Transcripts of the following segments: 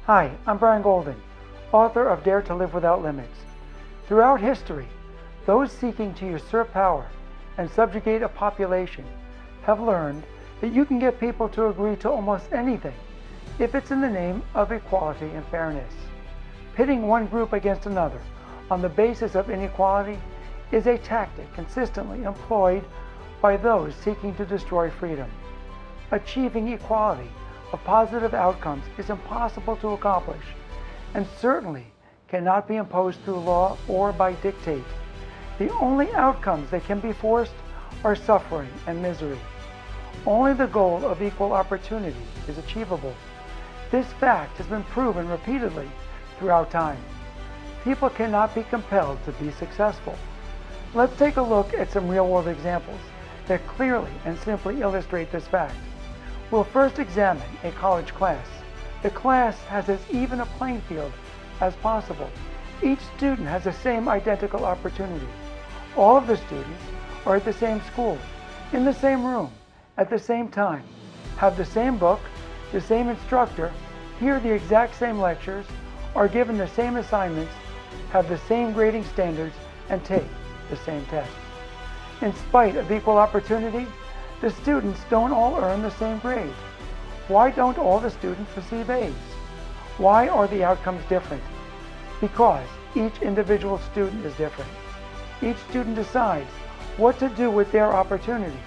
Hi, I'm Brian Golden, author of Dare to Live Without Limits. Throughout history, those seeking to usurp power and subjugate a population have learned that you can get people to agree to almost anything if it's in the name of equality and fairness. Pitting one group against another on the basis of inequality is a tactic consistently employed by those seeking to destroy freedom. Achieving equality of positive outcomes is impossible to accomplish, and certainly cannot be imposed through law or by dictate. The only outcomes that can be forced are suffering and misery. Only the goal of equal opportunity is achievable. This fact has been proven repeatedly throughout time. People cannot be compelled to be successful. Let's take a look at some real-world examples that clearly and simply illustrate this fact. We'll first examine a college class. The class has as even a playing field as possible. Each student has the same identical opportunity. All of the students are at the same school, in the same room, at the same time, have the same book, the same instructor, hear the exact same lectures, are given the same assignments, have the same grading standards, and take the same tests. In spite of equal opportunity, the students don't all earn the same grade. Why don't all the students receive A's? Why are the outcomes different? Because each individual student is different. Each student decides what to do with their opportunity.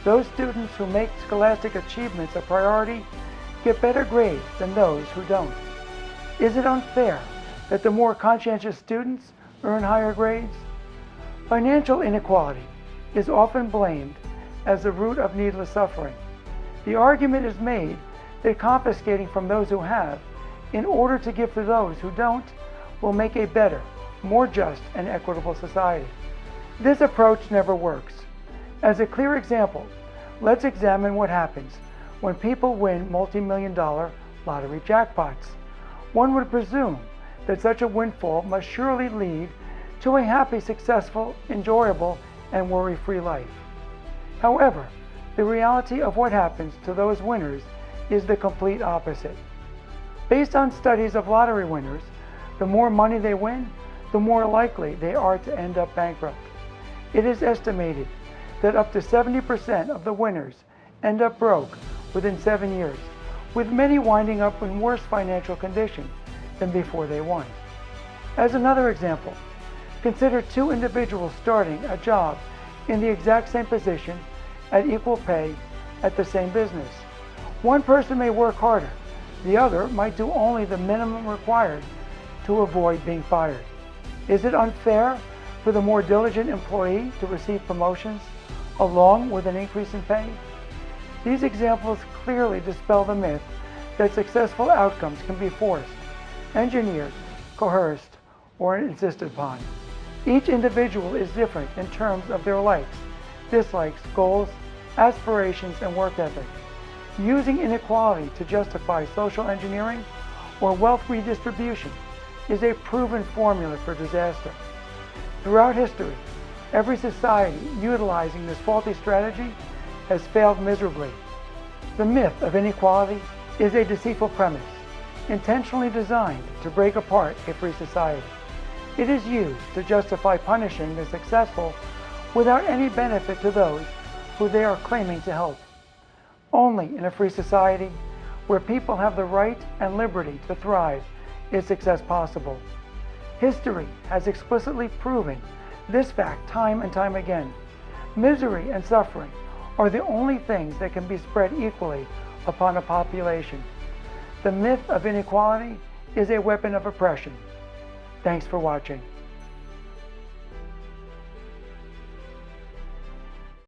Those students who make scholastic achievements a priority get better grades than those who don't. Is it unfair that the more conscientious students earn higher grades? Financial inequality is often blamed as the root of needless suffering. The argument is made that confiscating from those who have in order to give to those who don't will make a better, more just and equitable society. This approach never works. As a clear example, let's examine what happens when people win multi-million-dollar lottery jackpots. One would presume that such a windfall must surely lead to a happy, successful, enjoyable, and worry-free life. However, the reality of what happens to those winners is the complete opposite. Based on studies of lottery winners, the more money they win, the more likely they are to end up bankrupt. It is estimated that up to 70% of the winners end up broke within 7 years, with many winding up in worse financial condition than before they won. As another example, consider two individuals starting a job in the exact same position at equal pay at the same business. One person may work harder. The other might do only the minimum required to avoid being fired. Is it unfair for the more diligent employee to receive promotions along with an increase in pay? These examples clearly dispel the myth that successful outcomes can be forced, engineered, coerced, or insisted upon. Each individual is different in terms of their likes, dislikes, goals, aspirations, and work ethic. Using inequality to justify social engineering or wealth redistribution is a proven formula for disaster. Throughout history, every society utilizing this faulty strategy has failed miserably. The myth of inequality is a deceitful premise, intentionally designed to break apart a free society. It is used to justify punishing the successful without any benefit to those who they are claiming to help. Only in a free society where people have the right and liberty to thrive is success possible. History has explicitly proven this fact time and time again. Misery and suffering are the only things that can be spread equally upon a population. The myth of inequality is a weapon of oppression. Thanks for watching.